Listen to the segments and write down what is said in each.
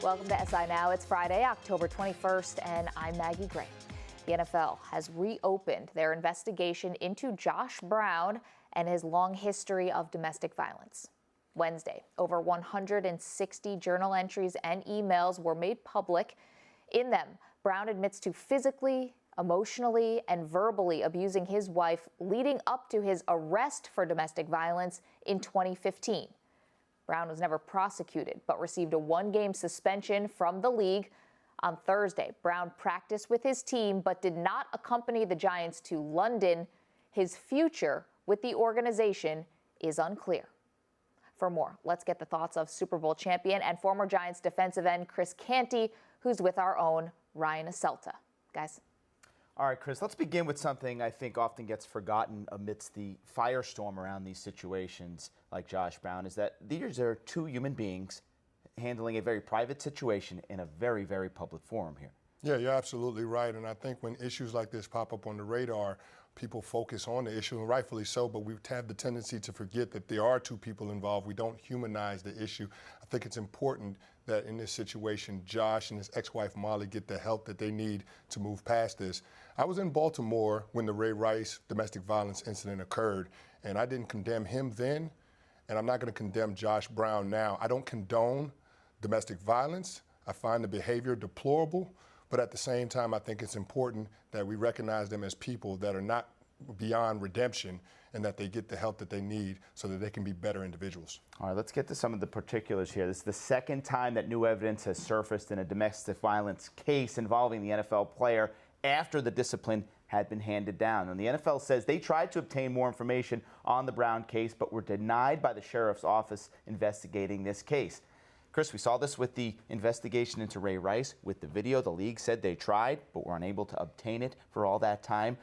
Welcome to SI Now. It's Friday, October 21st, and I'm Maggie Gray. The NFL has reopened their investigation into Josh Brown and his long history of domestic violence. Wednesday, over 160 journal entries and emails were made public. In them, Brown admits to physically, emotionally, and verbally abusing his wife leading up to his arrest for domestic violence in 2015. Brown was never prosecuted, but received a one-game suspension from the league. On Thursday, Brown practiced with his team, but did not accompany the Giants to London. His future with the organization is unclear. For more, let's get the thoughts of Super Bowl champion and former Giants defensive end Chris Canty, who's with our own Ryan Aselta. Guys. All right, Chris, let's begin with something I think often gets forgotten amidst the firestorm around these situations like Josh Brown, is that these are two human beings handling a very private situation in a very, very public forum here. Yeah, you're absolutely right. And I think when issues like this pop up on the radar, people focus on the issue, and rightfully so, but we have the tendency to forget that there are two people involved. We don't humanize the issue. I think it's important that in this situation, Josh and his ex-wife Molly get the help that they need to move past this. I was in Baltimore when the Ray Rice domestic violence incident occurred, and I didn't condemn him then, and I'm not going to condemn Josh Brown now. I don't condone domestic violence. I find the behavior deplorable, but at the same time, I think it's important that we recognize them as people that are not beyond redemption and that they get the help that they need so that they can be better individuals. All right, let's get to some of the particulars here. This is the second time that new evidence has surfaced in a domestic violence case involving the NFL player after the discipline had been handed down. And the NFL says they tried to obtain more information on the Brown case, but were denied by the sheriff's office investigating this case. Chris, we saw this with the investigation into Ray Rice. With the video, the league said they tried, but were unable to obtain it for all that time.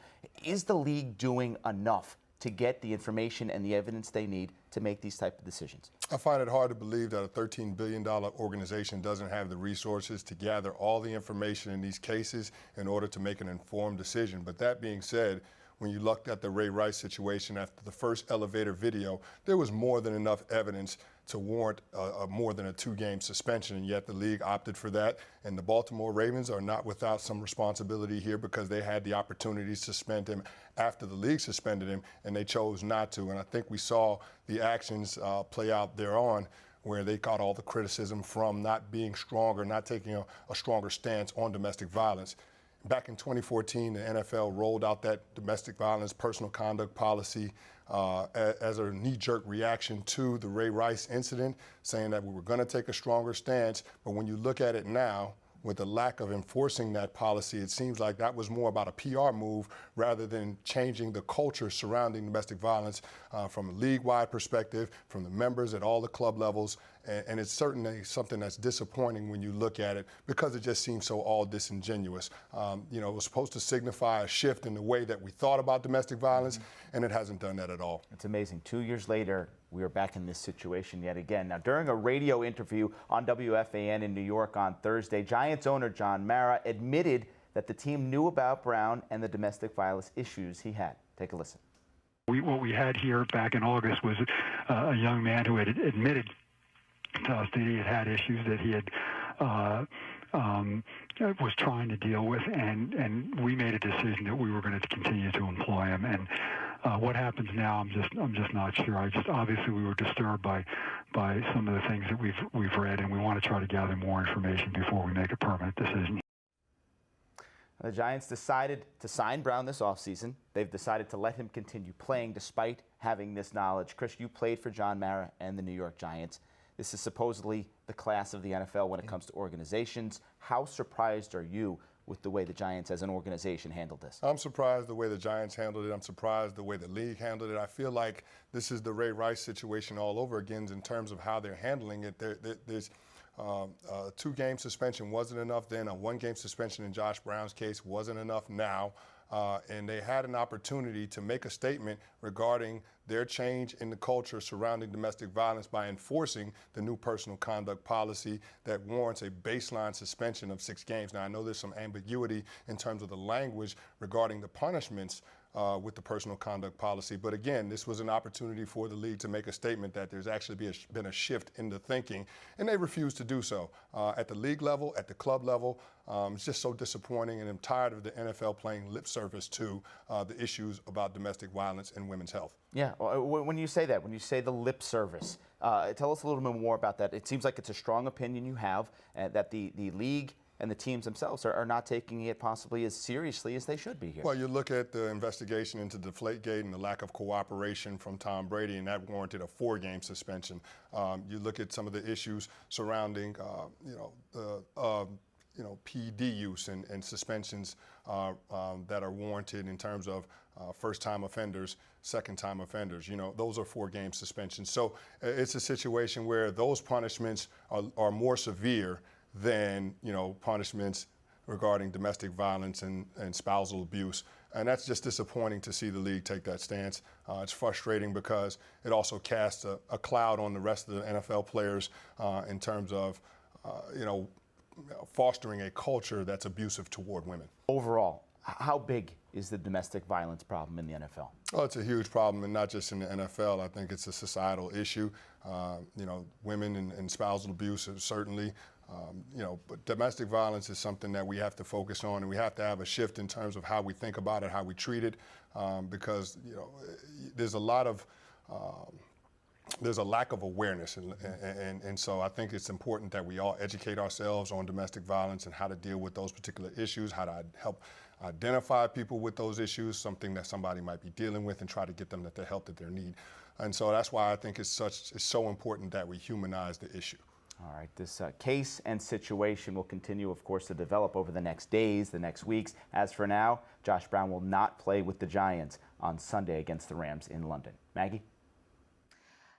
Is the league doing enough to get the information and the evidence they need to make these type of decisions? I find it hard to believe that a $13 billion organization doesn't have the resources to gather all the information in these cases in order to make an informed decision. But that being said, when you looked at the Ray Rice situation after the first elevator video, there was more than enough evidence to warrant more than a two-game suspension, and yet the league opted for that. And the Baltimore Ravens are not without some responsibility here because they had the opportunity to suspend him after the league suspended him, and they chose not to. And I think we saw the actions play out thereon, where they caught all the criticism from not being stronger, not taking a stronger stance on domestic violence. Back in 2014, the NFL rolled out that domestic violence personal conduct policy as a knee-jerk reaction to the Ray Rice incident, saying that we were going to take a stronger stance. But when you look at it now, with the lack of enforcing that policy, it seems like that was more about a PR move rather than changing the culture surrounding domestic violence from a league-wide perspective, from the members at all the club levels. And it's certainly something that's disappointing when you look at it because it just seems so all disingenuous. You know, it was supposed to signify a shift in the way that we thought about domestic violence, and it hasn't done that at all. It's amazing. 2 years later, we are back in this situation yet again. Now, during a radio interview on WFAN in New York on Thursday, Giants owner John Mara admitted that the team knew about Brown and the domestic violence issues he had. Take a listen. What we had here back in August was a young man who had admitted to us that he had issues that he had was trying to deal with, and we made a decision that we were going to continue to employ him. And what happens now, I'm just not sure. Obviously we were disturbed by some of the things that we've read, and we want to try to gather more information before we make a permanent decision. The Giants decided to sign Brown this offseason. They've decided to let him continue playing despite having this knowledge. Chris, you played for John Mara and the New York Giants. This is supposedly the class of the NFL when it comes to organizations. How surprised are you with the way the Giants as an organization handled this? I'm surprised the way the Giants handled it. I'm surprised the way the league handled it. I feel like this is the Ray Rice situation all over again in terms of how they're handling it. There's a two-game suspension wasn't enough then. A one-game suspension in Josh Brown's case wasn't enough now. And they had an opportunity to make a statement regarding their change in the culture surrounding domestic violence by enforcing the new personal conduct policy that warrants a baseline suspension of 6 games. Now, I know there's some ambiguity in terms of the language regarding the punishments with the personal conduct policy. But again, this was an opportunity for the league to make a statement that there's actually been a shift in the thinking, and they refused to do so. At the league level, at the club level, it's just so disappointing, and I'm tired of the NFL playing lip service to the issues about domestic violence and women's health. Yeah, when you say that, when you say the lip service, tell us a little bit more about that. It seems like it's a strong opinion you have that the league and the teams themselves are not taking it possibly as seriously as they should be here. Well, you look at the investigation into Deflategate and the lack of cooperation from Tom Brady, and that warranted a 4-game suspension. You look at some of the issues surrounding, PD use and suspensions that are warranted in terms of first-time offenders, second-time offenders. Those are 4-game suspensions. So it's a situation where those punishments are more severe than punishments regarding domestic violence and spousal abuse. And that's just disappointing to see the league take that stance. It's frustrating because it also casts a cloud on the rest of the NFL players in terms of fostering a culture that's abusive toward women. Overall, how big is the domestic violence problem in the NFL? Oh, it's a huge problem, and not just in the NFL. I think it's a societal issue. Women and spousal abuse is certainly. But domestic violence is something that we have to focus on, and we have to have a shift in terms of how we think about it, how we treat it, because there's a lot of there's a lack of awareness, and so I think it's important that we all educate ourselves on domestic violence and how to deal with those particular issues, how to help identify people with those issues, something that somebody might be dealing with, and try to get them the help that they need. And so that's why I think it's so important that we humanize the issue. All right, this case and situation will continue, of course, to develop over the next days, the next weeks. As for now, Josh Brown will not play with the Giants on Sunday against the Rams in London. Maggie?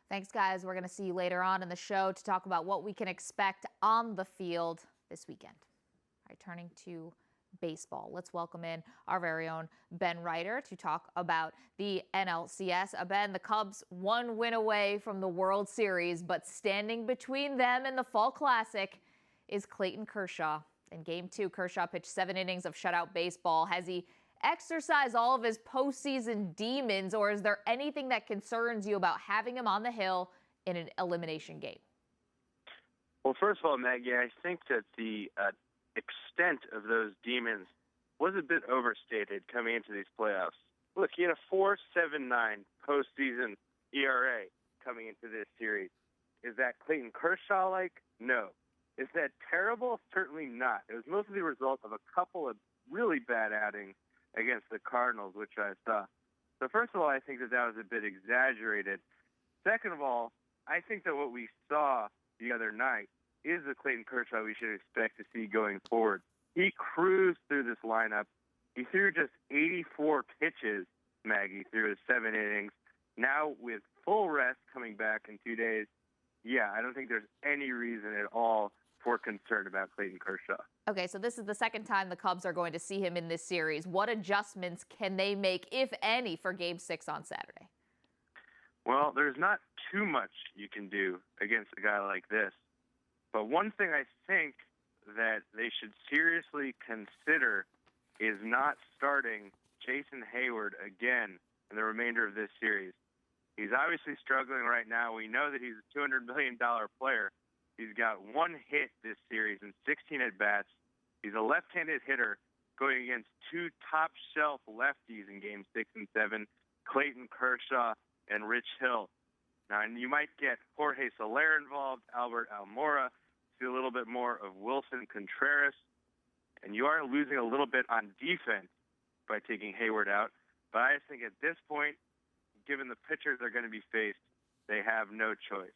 Thanks, guys. We're going to see you later on in the show to talk about what we can expect on the field this weekend. All right, turning to baseball. Let's welcome in our very own Ben Reiter to talk about the NLCS. Ben, the Cubs 1 win away from the World Series, but standing between them and the Fall Classic is Clayton Kershaw. In Game 2, Kershaw pitched 7 innings of shutout baseball. Has he exercised all of his postseason demons, or is there anything that concerns you about having him on the hill in an elimination game? Well, first of all, Maggie, I think that the extent of those demons was a bit overstated coming into these playoffs. Look, he had a 4.79 postseason ERA coming into this series. Is that Clayton Kershaw-like? No. Is that terrible? Certainly not. It was mostly the result of a couple of really bad outings against the Cardinals, which I saw. So first of all, I think that was a bit exaggerated. Second of all, I think that what we saw the other night is the Clayton Kershaw we should expect to see going forward. He cruised through this lineup. He threw just 84 pitches, Maggie, through his 7 innings. Now with full rest coming back in 2 days, I don't think there's any reason at all for concern about Clayton Kershaw. Okay, so this is the second time the Cubs are going to see him in this series. What adjustments can they make, if any, for Game 6 on Saturday? Well, there's not too much you can do against a guy like this. But one thing I think that they should seriously consider is not starting Jason Hayward again in the remainder of this series. He's obviously struggling right now. We know that he's a $200 million player. He's got 1 hit this series and 16 at-bats. He's a left-handed hitter going against 2 top-shelf lefties in Game 6 and 7, Clayton Kershaw and Rich Hill. Now, and you might get Jorge Soler involved, Albert Almora, see a little bit more of Wilson Contreras, and you are losing a little bit on defense by taking Hayward out. But I just think at this point, given the pitchers they're going to be faced, they have no choice.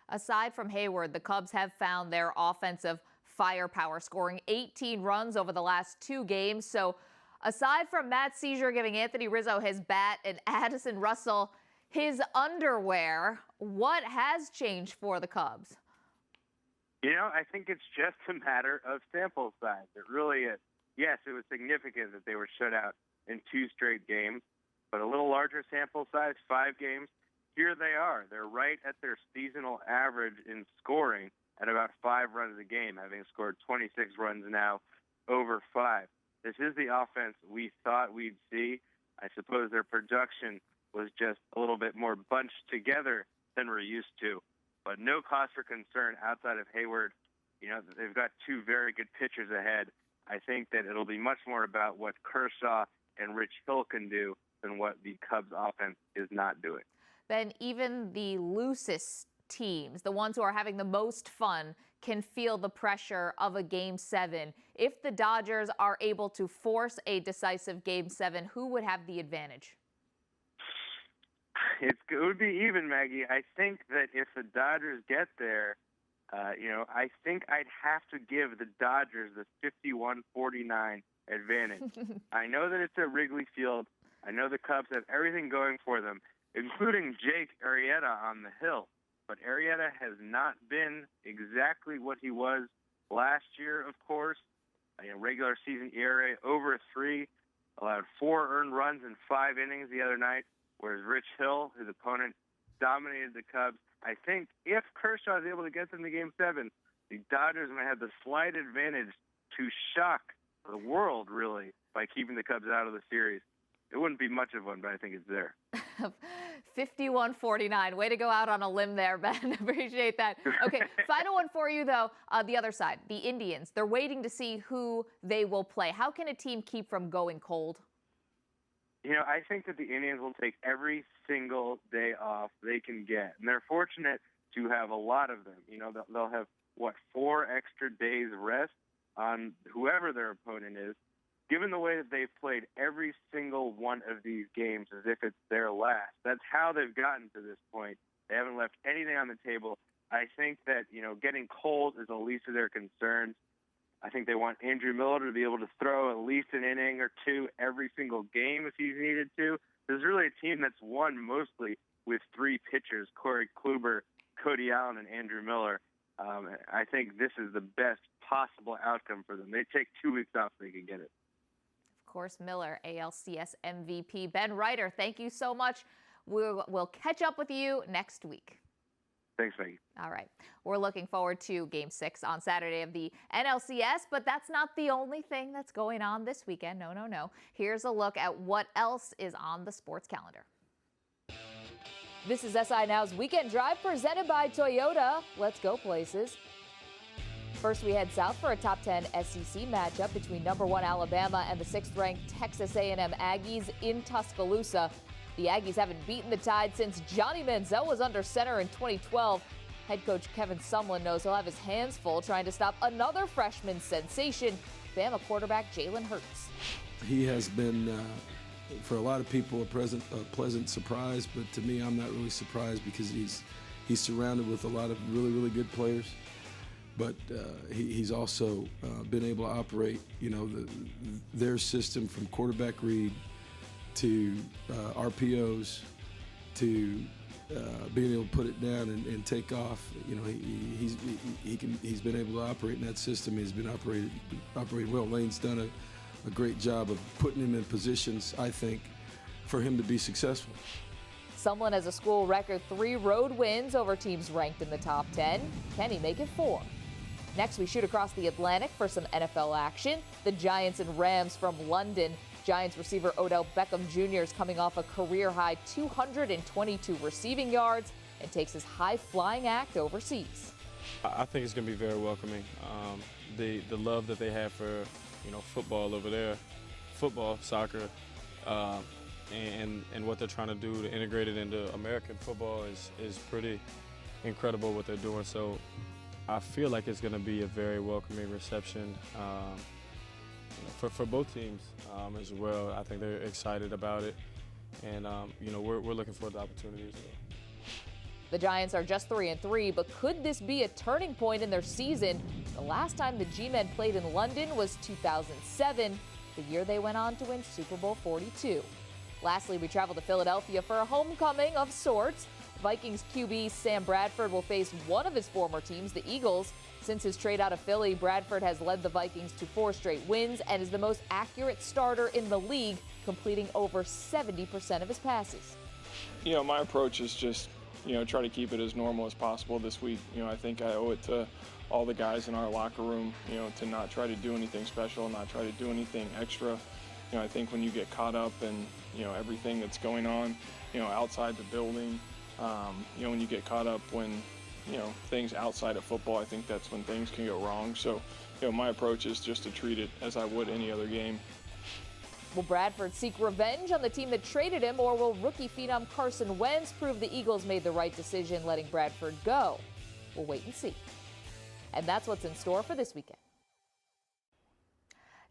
Aside from Hayward, the Cubs have found their offensive firepower, scoring 18 runs over the last 2 games. So aside from Matt Seizure giving Anthony Rizzo his bat and Addison Russell his underwear, what has changed for the Cubs? I think it's just a matter of sample size. It really is. Yes, it was significant that they were shut out in 2 straight games, but a little larger sample size, 5 games. Here they are. They're right at their seasonal average in scoring at about 5 runs a game, having scored 26 runs now over 5. This is the offense we thought we'd see. I suppose their production was just a little bit more bunched together than we're used to. But no cause for concern outside of Hayward. You know, they've got two very good pitchers ahead. I think that it'll be much more about what Kershaw and Rich Hill can do than what the Cubs offense is not doing. Then even the loosest teams, the ones who are having the most fun, can feel the pressure of a Game 7. If the Dodgers are able to force a decisive Game 7, who would have the advantage? It would be even, Maggie. I think that if the Dodgers get there, I think I'd have to give the Dodgers the 51-49 advantage. I know that it's at Wrigley Field. I know the Cubs have everything going for them, including Jake Arrieta on the hill. But Arrieta has not been exactly what he was last year, of course. Regular season ERA over 3, allowed 4 earned runs in 5 innings the other night, whereas Rich Hill, his opponent, dominated the Cubs. I think if Kershaw is able to get them to Game 7, the Dodgers might have the slight advantage to shock the world, really, by keeping the Cubs out of the series. It wouldn't be much of one, but I think it's there. 51-49. Way to go out on a limb there, Ben. Appreciate that. Okay, final one for you, though. The other side, the Indians. They're waiting to see who they will play. How can a team keep from going cold? I think that the Indians will take every single day off they can get. And they're fortunate to have a lot of them. They'll have, 4 extra days rest on whoever their opponent is. Given the way that they've played every single one of these games as if it's their last, that's how they've gotten to this point. They haven't left anything on the table. I think that, getting cold is the least of their concerns. I think they want Andrew Miller to be able to throw at least an inning or 2 every single game if he's needed to. There's really a team that's won mostly with 3 pitchers, Corey Kluber, Cody Allen, and Andrew Miller. I think this is the best possible outcome for them. They take 2 weeks off so they can get it. Of course, Miller, ALCS MVP. Ben Reiter, thank you so much. We'll catch up with you next week. Thanks, Maggie. All right. We're looking forward to Game 6 on Saturday of the NLCS, but that's not the only thing that's going on this weekend. No. Here's a look at what else is on the sports calendar. This is SI Now's Weekend Drive presented by Toyota. Let's go places. First, we head south for a top 10 SEC matchup between number 1 Alabama and the 6th-ranked Texas A&M Aggies in Tuscaloosa. The Aggies haven't beaten the Tide since Johnny Manziel was under center in 2012. Head coach Kevin Sumlin knows he'll have his hands full trying to stop another freshman sensation, Bama quarterback Jalen Hurts. He has been, for a lot of people, a pleasant surprise, but to me, I'm not really surprised because he's surrounded with a lot of really, really good players. But he's also been able to operate, their system from quarterback read to RPOs to being able to put it down and take off. He's been able to operate in that system. He's been operating well. Lane's done a great job of putting him in positions, I think, for him to be successful. Sumlin has a school record 3 road wins over teams ranked in the top 10. Can he make it 4? Next, we shoot across the Atlantic for some NFL action. The Giants and Rams from London. Giants receiver Odell Beckham Jr. is coming off a career-high 222 receiving yards and takes his high-flying act overseas. I think it's going to be very welcoming. The love that they have for football over there, soccer, and what they're trying to do to integrate it into American football is pretty incredible what they're doing. So I feel like it's going to be a very welcoming reception for both teams as well. I think they're excited about it, and we're looking forward to the opportunity as well. The Giants are just 3-3, but could this be a turning point in their season? The last time the G-Men played in London was 2007, the year they went on to win Super Bowl 42. Lastly, we travel to Philadelphia for a homecoming of sorts. Vikings QB Sam Bradford will face one of his former teams, the Eagles. Since his trade out of Philly, Bradford has led the Vikings to 4 straight wins and is the most accurate starter in the league, completing over 70% of his passes. My approach is just, try to keep it as normal as possible this week. I think I owe it to all the guys in our locker room, to not try to do anything special, not try to do anything extra. I think when you get caught up in everything that's going on, outside the building. When you get caught up when, things outside of football, I think that's when things can go wrong. So, my approach is just to treat it as I would any other game. Will Bradford seek revenge on the team that traded him, or will rookie phenom Carson Wentz prove the Eagles made the right decision letting Bradford go? We'll wait and see. And that's what's in store for this weekend.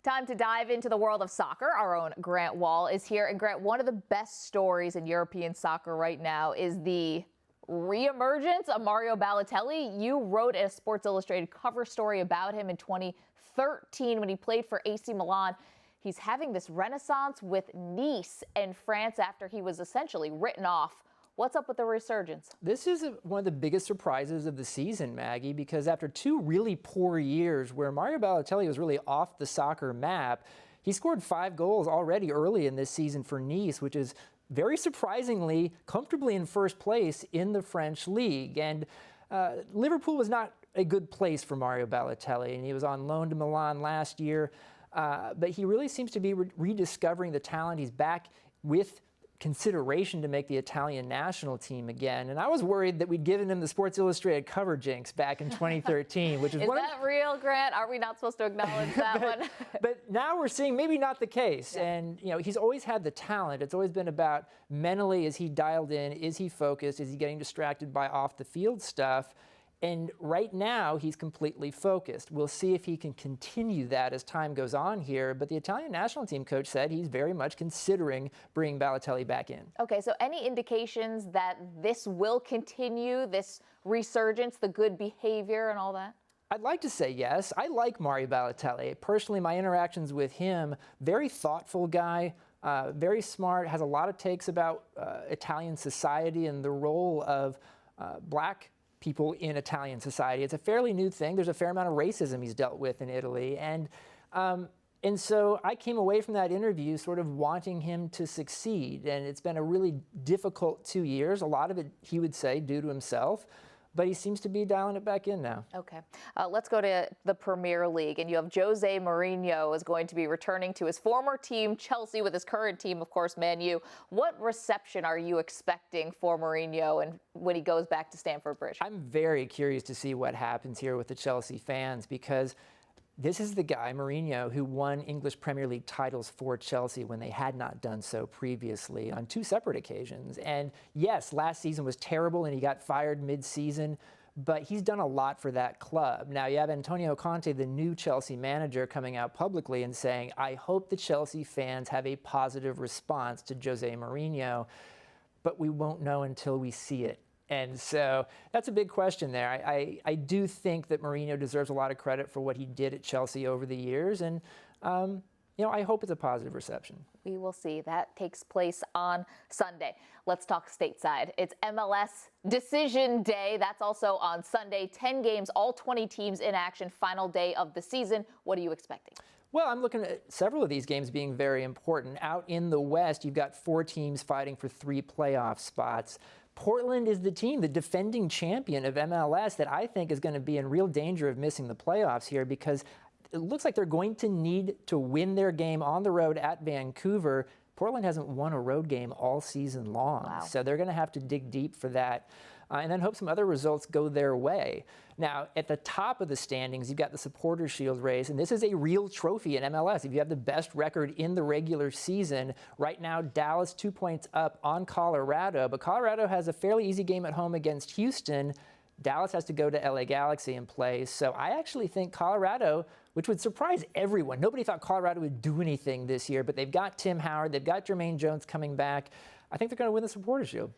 Time to dive into the world of soccer. Our own Grant Wall is here. And Grant, one of the best stories in European soccer right now is the reemergence of Mario Balotelli. You wrote a Sports Illustrated cover story about him in 2013 when he played for AC Milan. He's having this renaissance with Nice and France after he was essentially written off. What's up with the resurgence? This is one of the biggest surprises of the season, Maggie, because after 2 really poor years where Mario Balotelli was really off the soccer map, he scored 5 goals already early in this season for Nice, which is very surprisingly comfortably in first place in the French league. And Liverpool was not a good place for Mario Balotelli, and he was on loan to Milan last year. But he really seems to be rediscovering the talent. He's back with consideration to make the Italian national team again. And I was worried that we'd given him the Sports Illustrated cover jinx back in 2013, which is that real, Grant? Are we not supposed to acknowledge that one? But now we're seeing maybe not the case. Yeah. And, he's always had the talent. It's always been about mentally, is he dialed in? Is he focused? Is he getting distracted by off the field stuff? And right now, he's completely focused. We'll see if he can continue that as time goes on here. But the Italian national team coach said he's very much considering bringing Balotelli back in. Okay, so any indications that this will continue, this resurgence, the good behavior and all that? I'd like to say yes. I like Mario Balotelli. Personally, my interactions with him, very thoughtful guy, very smart, has a lot of takes about Italian society and the role of black people in Italian society. It's a fairly new thing. There's a fair amount of racism he's dealt with in Italy. And so I came away from that interview sort of wanting him to succeed. And it's been a really difficult 2 years. A lot of it, he would say, due to himself. But he seems to be dialing it back in now. Okay. Let's go to the Premier League. And you have Jose Mourinho is going to be returning to his former team, Chelsea, with his current team, of course, Man U. What reception are you expecting for Mourinho and when he goes back to Stamford Bridge? I'm very curious to see what happens here with the Chelsea fans, because this is the guy, Mourinho, who won English Premier League titles for Chelsea when they had not done so previously on 2 separate occasions. And yes, last season was terrible and he got fired mid-season, but he's done a lot for that club. Now you have Antonio Conte, the new Chelsea manager, coming out publicly and saying, I hope the Chelsea fans have a positive response to Jose Mourinho, but we won't know until we see it. And so that's a big question there. I do think that Mourinho deserves a lot of credit for what he did at Chelsea over the years. And, I hope it's a positive reception. We will see. That takes place on Sunday. Let's talk stateside. It's MLS Decision Day. That's also on Sunday. 10 games, all 20 teams in action, final day of the season. What are you expecting? Well, I'm looking at several of these games being very important. Out in the West, you've got 4 teams fighting for 3 playoff spots. Portland is the team, the defending champion of MLS, that I think is going to be in real danger of missing the playoffs here, because it looks like they're going to need to win their game on the road at Vancouver. Portland hasn't won a road game all season long, so they're going to have to dig deep for that. And then hope some other results go their way. Now, at the top of the standings, you've got the Supporters' Shield race, and this is a real trophy in MLS. If you have the best record in the regular season, right now Dallas 2 points up on Colorado, but Colorado has a fairly easy game at home against Houston. Dallas has to go to LA Galaxy and play. So I actually think Colorado, which would surprise everyone. Nobody thought Colorado would do anything this year, but they've got Tim Howard, they've got Jermaine Jones coming back. I think they're going to win the Supporters' Shield.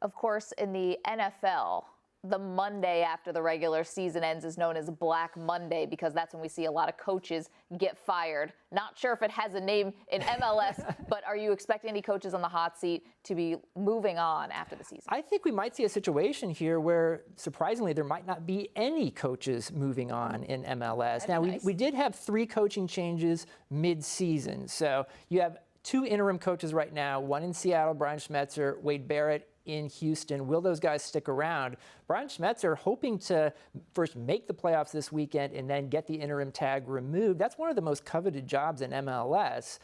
Of course, in the NFL, the Monday after the regular season ends is known as Black Monday, because that's when we see a lot of coaches get fired. Not sure if it has a name in MLS, but are you expecting any coaches on the hot seat to be moving on after the season? I think we might see a situation here where, surprisingly, there might not be any coaches moving on in MLS. Now, we did have 3 coaching changes mid-season. So you have 2 interim coaches right now, one in Seattle, Brian Schmetzer, Wade Barrett in Houston. Will those guys stick around? Brian Schmetzer hoping to first make the playoffs this weekend and then get the interim tag removed. That's one of the most coveted jobs in MLS.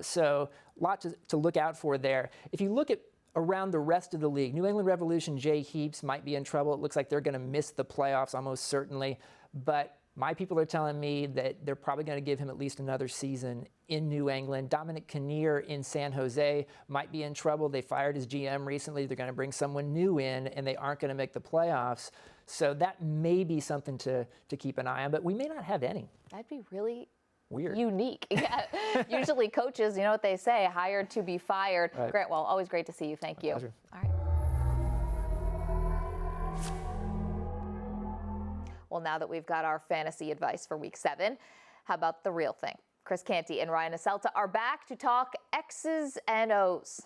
So a lot to look out for there. If you look at around the rest of the league, New England Revolution, Jay Heaps might be in trouble. It looks like they're going to miss the playoffs almost certainly. But my people are telling me that they're probably going to give him at least another season in New England. Dominic Kinnear in San Jose might be in trouble. They fired his GM recently. They're going to bring someone new in, and they aren't going to make the playoffs. So that may be something to keep an eye on, but we may not have any. That'd be really weird. Unique. Yeah. Usually coaches, you know what they say, hired to be fired. Right. Grant, well, always great to see you. Thank you. Pleasure. All right. Well, now that we've got our fantasy advice for week 7, how about the real thing? Chris Canty and Ryan Aselta are back to talk X's and O's.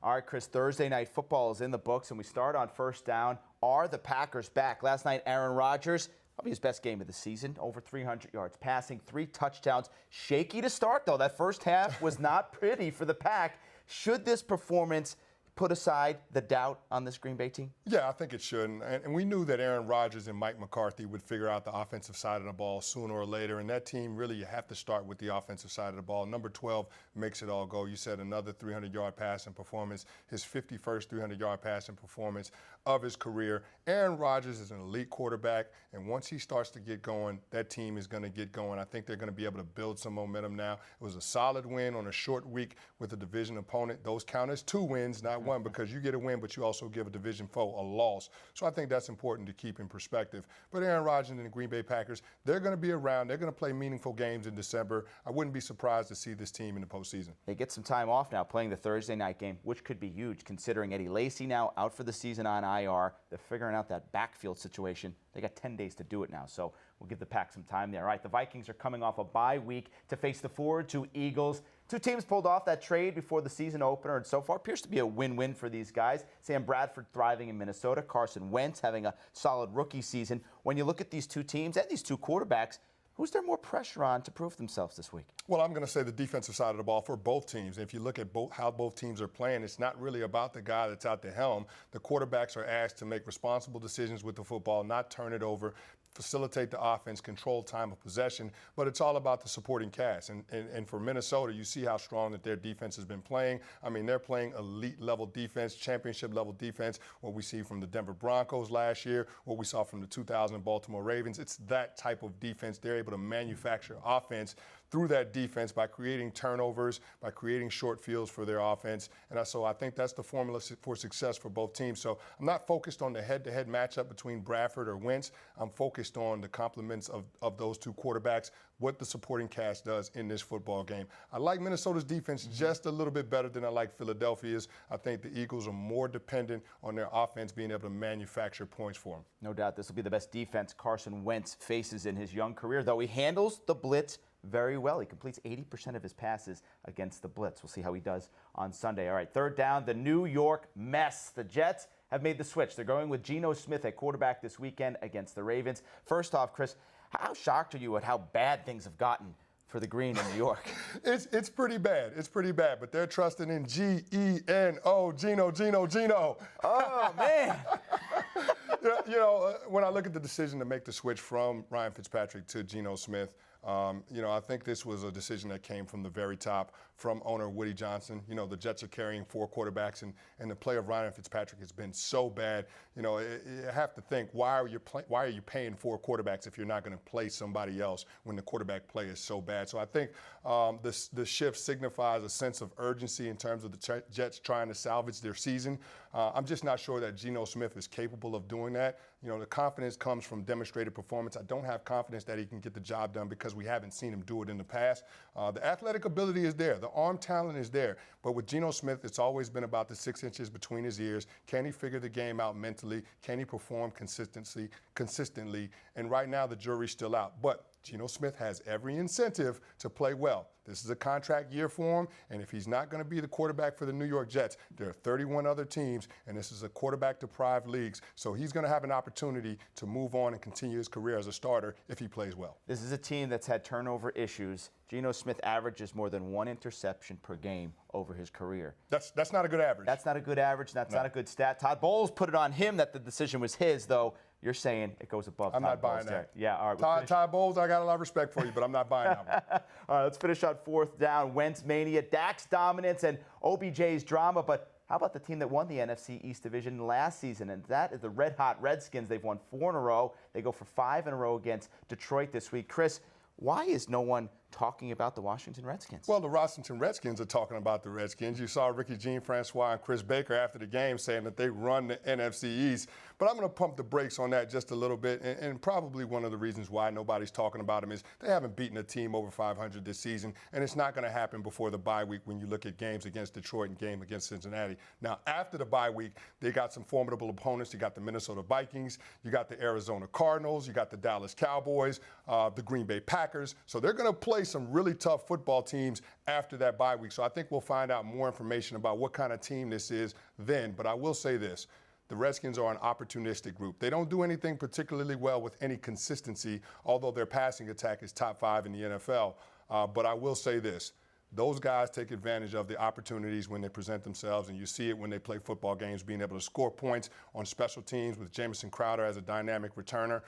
All right, Chris, Thursday night football is in the books, and we start on first down. Are the Packers back? Last night, Aaron Rodgers, probably his best game of the season, over 300 yards passing, 3 touchdowns. Shaky to start, though. That first half was not pretty for the Pack. Should this performance put aside the doubt on this Green Bay team? Yeah, I think it should. And we knew that Aaron Rodgers and Mike McCarthy would figure out the offensive side of the ball sooner or later. And that team, really, you have to start with the offensive side of the ball. Number 12 makes it all go. You said another 300-yard passing performance, his 51st 300-yard passing performance of his career. Aaron Rodgers is an elite quarterback, and once he starts to get going, that team is going to get going. I think they're going to be able to build some momentum now. It was a solid win on a short week with a division opponent. Those count as 2 wins, not 1, because you get a win, but you also give a division foe a loss. So I think that's important to keep in perspective. But Aaron Rodgers and the Green Bay Packers, they're going to be around. They're going to play meaningful games in December. I wouldn't be surprised to see this team in the postseason. They get some time off now playing the Thursday night game, which could be huge considering Eddie Lacy now out for the season on IR. They're figuring out that backfield situation. They got 10 days to do it now, so we'll give the Pack some time there. All right, the Vikings are coming off a bye week to face the 4-2 Eagles. 2 teams pulled off that trade before the season opener, and so far appears to be a win-win for these guys. Sam Bradford thriving in Minnesota, Carson Wentz having a solid rookie season. When you look at these 2 teams and these 2 quarterbacks, who's there more pressure on to prove themselves this week? Well, I'm going to say the defensive side of the ball for both teams. If you look at how both teams are playing, it's not really about the guy that's at the helm. The quarterbacks are asked to make responsible decisions with the football, not turn it over, facilitate the offense, control time of possession, but it's all about the supporting cast. And for Minnesota, you see how strong that their defense has been playing. I mean, they're playing elite-level defense, championship-level defense, what we see from the Denver Broncos last year, what we saw from the 2000 Baltimore Ravens. It's that type of defense. They're able to manufacture offense through that defense by creating turnovers, by creating short fields for their offense. And so I think that's the formula for success for both teams. So I'm not focused on the head-to-head matchup between Bradford or Wentz. I'm focused on the complements of those 2 quarterbacks, what the supporting cast does in this football game. I like Minnesota's defense just a little bit better than I like Philadelphia's. I think the Eagles are more dependent on their offense being able to manufacture points for them. No doubt this will be the best defense Carson Wentz faces in his young career, though he handles the blitz very well. He completes 80% of his passes against the blitz. We'll see how he does on Sunday. All right, third down, the New York mess. The Jets have made the switch. They're going with Geno Smith at quarterback this weekend against the Ravens. First off, Chris, how shocked are you at how bad things have gotten for the Green in New York? It's pretty bad. It's pretty bad, but they're trusting in G-E-N-O, Geno. Oh, man. When I look at the decision to make the switch from Ryan Fitzpatrick to Geno Smith, I think this was a decision that came from the very top, from owner Woody Johnson. The Jets are carrying 4 quarterbacks, and the play of Ryan Fitzpatrick has been so bad. You have to think, why are you paying 4 quarterbacks if you're not going to play somebody else when the quarterback play is so bad? So I think the shift signifies a sense of urgency in terms of the Jets trying to salvage their season. I'm just not sure that Geno Smith is capable of doing that. The confidence comes from demonstrated performance. I don't have confidence that he can get the job done because we haven't seen him do it in the past. The athletic ability is there. The arm talent is there. But with Geno Smith, it's always been about the 6 inches between his ears. Can he figure the game out mentally? Can he perform consistently? And right now, the jury's still out. But Geno Smith has every incentive to play well. This is a contract year for him, and if he's not going to be the quarterback for the New York Jets, there are 31 other teams, and this is a quarterback-deprived leagues, so he's going to have an opportunity to move on and continue his career as a starter if he plays well. This is a team that's had turnover issues. Geno Smith averages more than 1 interception per game over his career. That's not a good average. That's not a good average. That's not a good stat. Todd Bowles put it on him that the decision was his, though. You're saying it goes above I'm Todd not buying Bowles' that. territory. Yeah, all right. Todd Bowles, I got a lot of respect for you, but I'm not buying that one. All right, let's finish on fourth down. Wentz mania, Dak's dominance, and OBJ's drama. But how about the team that won the NFC East Division last season? And that is the red-hot Redskins. They've won 4 in a row. They go for 5 in a row against Detroit this week. Chris, why is no one talking about the Washington Redskins? Well, the Washington Redskins are talking about the Redskins. You saw Ricky Jean-Francois and Chris Baker after the game saying that they run the NFC East. But I'm going to pump the brakes on that just a little bit. And probably one of the reasons why nobody's talking about them is they haven't beaten a team over 500 this season. And it's not going to happen before the bye week when you look at games against Detroit and game against Cincinnati. Now, after the bye week, they got some formidable opponents. You got the Minnesota Vikings. You got the Arizona Cardinals. You got the Dallas Cowboys, the Green Bay Packers. So they're going to play some really tough football teams after that bye week. So I think we'll find out more information about what kind of team this is then. But I will say this. The Redskins are an opportunistic group. They don't do anything particularly well with any consistency, although their passing attack is top 5 in the NFL. But I will say this. Those guys take advantage of the opportunities when they present themselves, and you see it when they play football games, being able to score points on special teams with Jamison Crowder as a dynamic returner,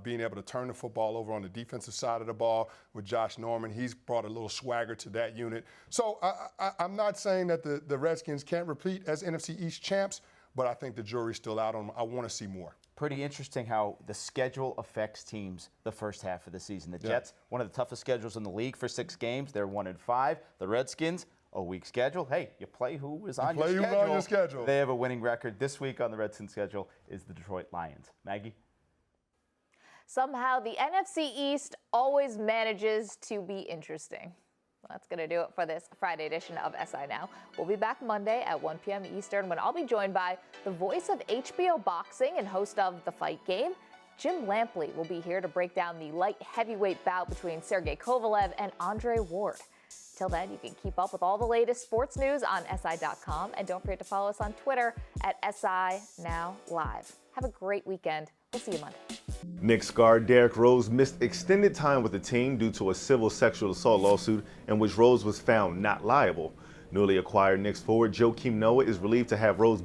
being able to turn the football over on the defensive side of the ball with Josh Norman. He's brought a little swagger to that unit. So I'm not saying that the Redskins can't repeat as NFC East champs, but I think the jury's still out on them. I want to see more. Pretty interesting how the schedule affects teams the first half of the season. The Jets, one of the toughest schedules in the league for 6 games. They're 1-5. The Redskins, a weak schedule. Hey, you play who is on your schedule. Who's on your schedule. They have a winning record. This week on the Redskins schedule is the Detroit Lions. Maggie? Somehow the NFC East always manages to be interesting. That's going to do it for this Friday edition of SI Now. We'll be back Monday at 1 p.m. Eastern when I'll be joined by the voice of HBO boxing and host of The Fight Game. Jim Lampley will be here to break down the light heavyweight bout between Sergey Kovalev and Andre Ward. Till then, you can keep up with all the latest sports news on SI.com, and don't forget to follow us on Twitter at SI Now Live. Have a great weekend. We'll see you Monday. Knicks guard Derrick Rose missed extended time with the team due to a civil sexual assault lawsuit in which Rose was found not liable. Newly acquired Knicks forward Joakim Noah is relieved to have Rose